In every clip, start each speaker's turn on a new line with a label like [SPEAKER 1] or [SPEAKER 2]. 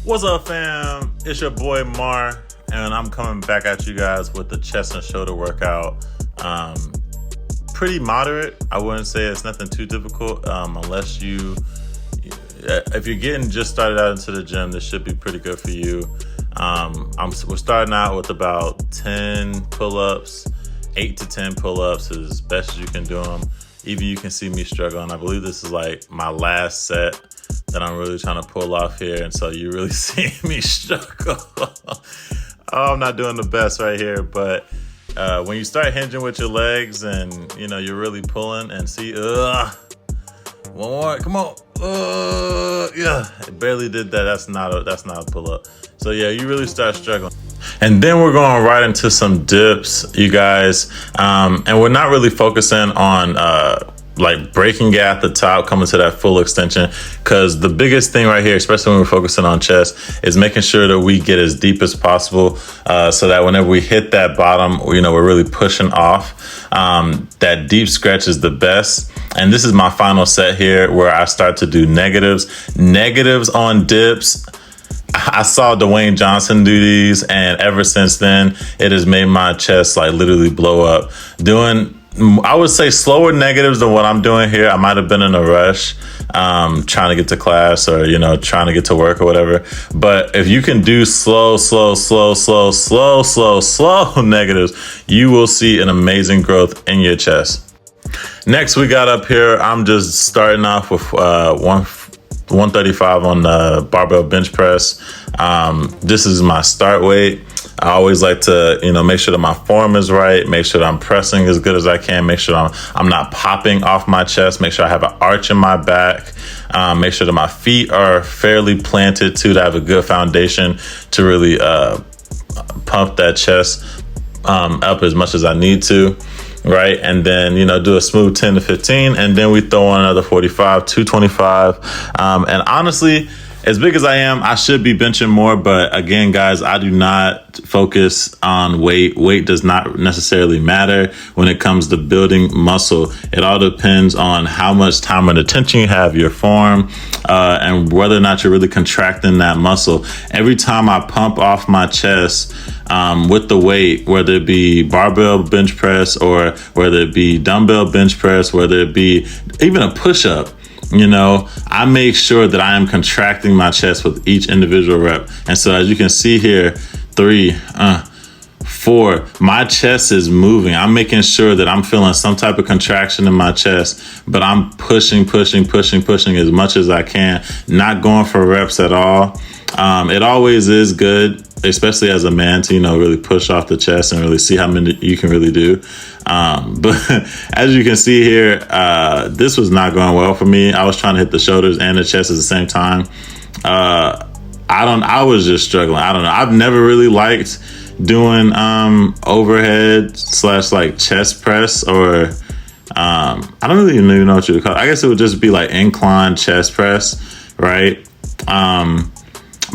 [SPEAKER 1] What's up, fam? It's your boy Mar, and I'm coming back at you guys with the chest and shoulder workout. Pretty moderate. I wouldn't say it's nothing too difficult, unless if you're getting just started out into the gym, this should be pretty good for you. We're starting out with about 10 pull-ups, 8 to 10 pull-ups as best as you can do them. Even you can see me struggling. I believe this is like my last set that I'm really trying to pull off here, and so you really see me struggle. I'm not doing the best right here, but when you start hinging with your legs and you're really pulling and see, one more, come on, yeah, I barely did that. That's not a pull up. So yeah, you really start struggling. And then we're going right into some dips, you guys, and we're not really focusing on like breaking it at the top, coming to that full extension, because the biggest thing right here, especially when we're focusing on chest, is making sure that we get as deep as possible, so that whenever we hit that bottom, we're really pushing off. That deep stretch is the best. And this is my final set here where I start to do negatives on dips. I saw Dwayne Johnson do these, and ever since then, it has made my chest like literally blow up. Doing, I would say, slower negatives than what I'm doing here. I might have been in a rush, trying to get to class or, trying to get to work or whatever. But if you can do slow negatives, you will see an amazing growth in your chest. Next, we got up here, I'm just starting off with 135 on the barbell bench press. This is my start weight. I always like to, make sure that my form is right, make sure that I'm pressing as good as I can, make sure I'm not popping off my chest, make sure I have an arch in my back, make sure that my feet are fairly planted too, to have a good foundation to really pump that chest up as much as I need to. Right, and then do a smooth 10 to 15, and then we throw on another 45, 225. And honestly, as big as I am, I should be benching more, but again, guys, I do not focus on weight. Weight does not necessarily matter when it comes to building muscle. It all depends on how much time and attention you have, your form, and whether or not you're really contracting that muscle. Every time I pump off my chest with the weight, whether it be barbell bench press or whether it be dumbbell bench press, whether it be even a push-up, I make sure that I am contracting my chest with each individual rep. And so as you can see here, 3, 4, my chest is moving. I'm making sure that I'm feeling some type of contraction in my chest, but I'm pushing as much as I can, not going for reps at all. It always is good, especially as a man, to really push off the chest and really see how many you can really do. But as you can see here, this was not going well for me. I was trying to hit the shoulders and the chest at the same time. I was just struggling. I don't know. I've never really liked doing overhead / like chest press, or I don't really even know what you would call it. I guess it would just be like incline chest press, right?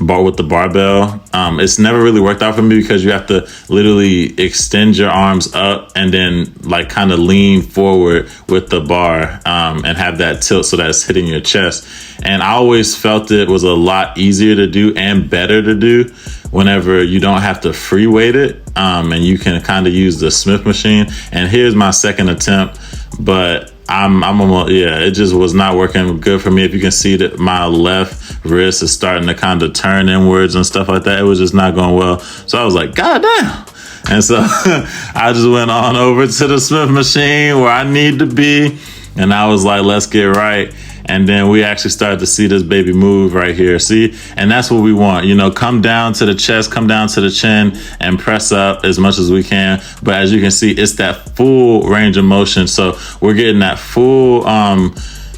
[SPEAKER 1] Bar with the barbell. It's never really worked out for me because you have to literally extend your arms up and then like kind of lean forward with the bar, and have that tilt so that it's hitting your chest. And I always felt it was a lot easier to do and better to do whenever you don't have to free weight it, and you can kind of use the Smith machine. And here's my second attempt, but I'm almost, it just was not working good for me. If you can see that my left wrist is starting to kind of turn inwards and stuff like that, it was just not going well. So I was like, God damn. And so I just went on over to the Smith machine where I need to be. And I was like, let's get right. And then we actually started to see this baby move right here. See? And that's what we want. Come down to the chest, come down to the chin, and press up as much as we can. But as you can see, it's that full range of motion. So we're getting that full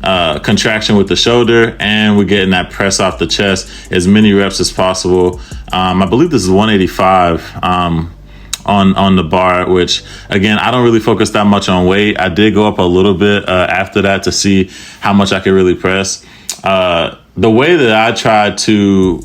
[SPEAKER 1] contraction with the shoulder, and we're getting that press off the chest, as many reps as possible. I believe this is 185. On the bar, which again, I don't really focus that much on weight. I did go up a little bit after that to see how much I could really press. The way that I try to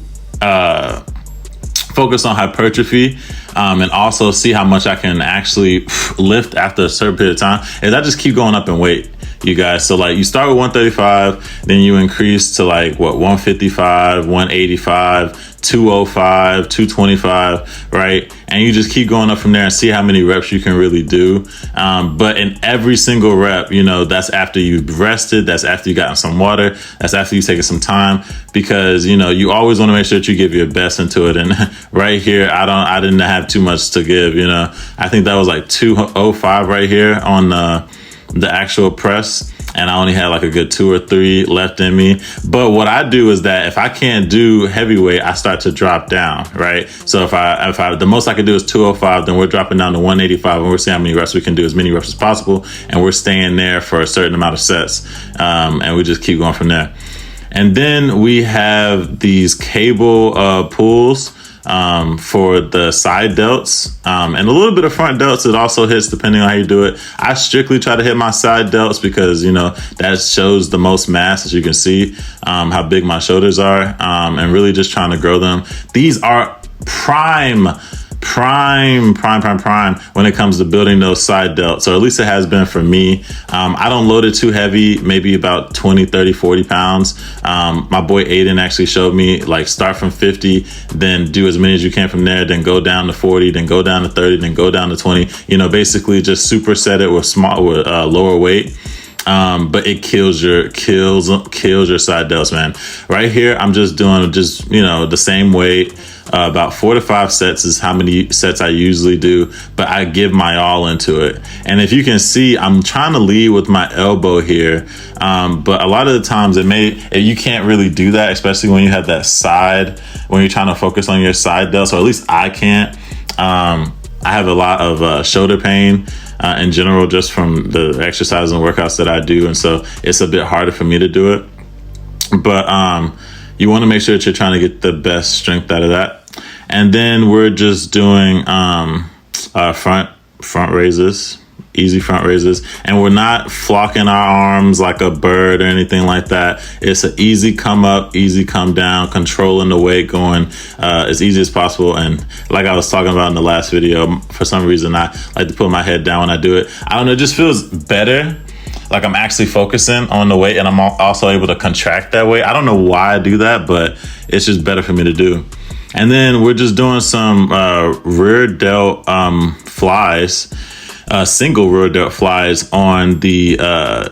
[SPEAKER 1] focus on hypertrophy, and also see how much I can actually lift after a certain period of time, is I just keep going up in weight. you guys. So like you start with 135, then you increase to like what, 155, 185, 205, 225, right? And you just keep going up from there and see how many reps you can really do. But in every single rep, you know, that's after you've rested, that's after you gotten some water, that's after you taken some time, because, you know, you always want to make sure that you give your best into it. And right here, I didn't have too much to give, you know. I think that was like 205 right here on the actual press, and I only had like a good 2 or 3 left in me. But what I do is that if I can't do heavyweight, I start to drop down, right? So if I the most I can do is 205, then we're dropping down to 185, and we're seeing how many reps we can do, as many reps as possible, and we're staying there for a certain amount of sets, and we just keep going from there. And then we have these cable pulls for the side delts, and a little bit of front delts. It also hits depending on how you do it. I strictly try to hit my side delts because, you know, that shows the most mass, as you can see, how big my shoulders are, and really just trying to grow them. These are prime when it comes to building those side delts, or at least it has been for me. I don't load it too heavy, maybe about 20, 30, 40 pounds. My boy Aiden actually showed me, like, start from 50, then do as many as you can from there, then go down to 40, then go down to 30, then go down to 20, you know, basically just superset it with lower weight. But it kills your side delts, man. Right here, I'm just doing you know, the same weight. About 4 to 5 sets is how many sets I usually do, but I give my all into it. And if you can see, I'm trying to lead with my elbow here, but a lot of the times you can't really do that, especially when you have that side, when you're trying to focus on your side delts, or at least I can't. I have a lot of shoulder pain in general, just from the exercises and workouts that I do, and so it's a bit harder for me to do it. But you want to make sure that you're trying to get the best strength out of that. And then we're just doing front raises, easy front raises, and we're not flocking our arms like a bird or anything like that. It's an easy come up, easy come down, controlling the weight, going as easy as possible. And like I was talking about in the last video, for some reason I like to put my head down when I do it. I don't know, it just feels better. Like I'm actually focusing on the weight, and I'm also able to contract that weight. I don't know why I do that, but it's just better for me to do. And then we're just doing some rear delt flies, single rear delt flies on the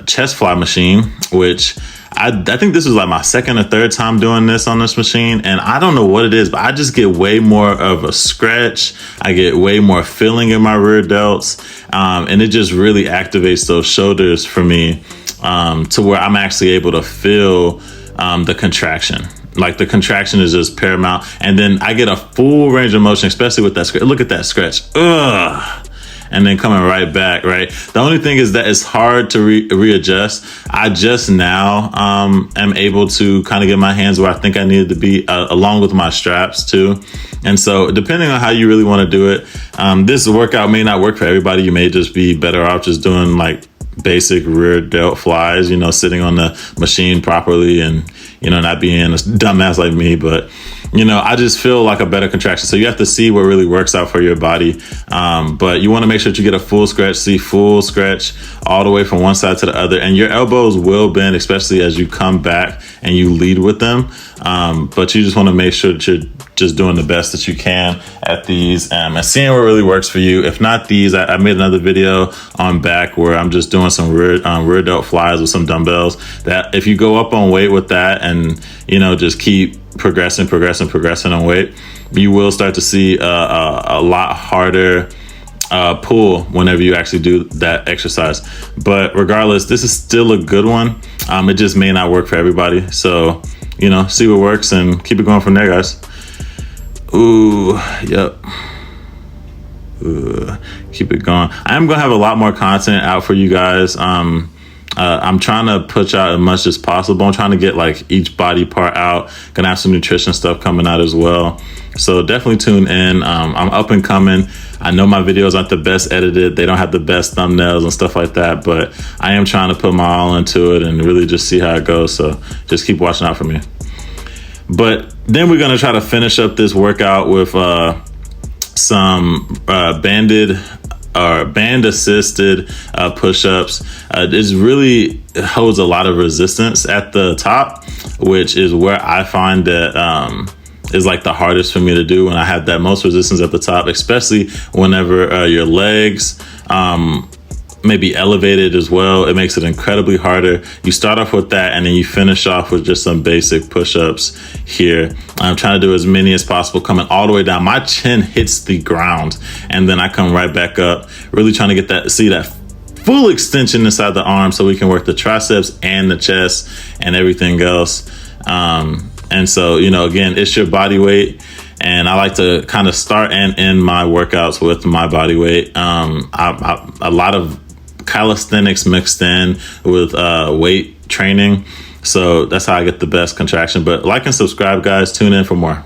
[SPEAKER 1] chest fly machine, which I think this is like my second or third time doing this on this machine, and I don't know what it is, but I just get way more of a stretch. I get way more feeling in my rear delts, and it just really activates those shoulders for me, to where I'm actually able to feel the contraction. Like the contraction is just paramount, and then I get a full range of motion, especially with that stretch. Look at that stretch. Ugh. And then coming right back, right? The only thing is that it's hard to readjust. I just now am able to kind of get my hands where I think I needed to be, along with my straps too. And so depending on how you really want to do it, this workout may not work for everybody. You may just be better off just doing like basic rear delt flies, you know, sitting on the machine properly, and, you know, not being a dumbass like me. But, you know, I just feel like a better contraction. So you have to see what really works out for your body. But you want to make sure that you get a full stretch all the way from one side to the other. And your elbows will bend, especially as you come back and you lead with them. But you just want to make sure that you're just doing the best that you can at these, and seeing what really works for you. If not these, I made another video on back where I'm just doing some rear delt flies with some dumbbells, that if you go up on weight with that, and, you know, just keep progressing on weight, you will start to see a lot harder pull whenever you actually do that exercise. But regardless, this is still a good one. It just may not work for everybody. So, you know, see what works and keep it going from there, guys. Ooh, yep. Keep it going. I am gonna have a lot more content out for you guys. I'm trying to push out as much as possible. I'm trying to get like each body part out. Gonna have some nutrition stuff coming out as well. So definitely tune in. I'm up and coming. I know my videos aren't the best edited. They don't have the best thumbnails and stuff like that, but I am trying to put my all into it and really just see how it goes. So just keep watching out for me. But then we're gonna try to finish up this workout with some band assisted push-ups. It's really holds a lot of resistance at the top, which is where I find that is like the hardest for me to do, when I have that most resistance at the top, especially whenever your legs may be elevated as well. It makes it incredibly harder. You start off with that, and then you finish off with just some basic push-ups here. I'm trying to do as many as possible, coming all the way down. My chin hits the ground, and then I come right back up, really trying to get that, see that full extension inside the arm, so we can work the triceps and the chest and everything else. And so, you know, again, it's your body weight. And I like to kind of start and end my workouts with my body weight. A lot of calisthenics mixed in with weight training. So that's how I get the best contraction. But like and subscribe, guys. Tune in for more.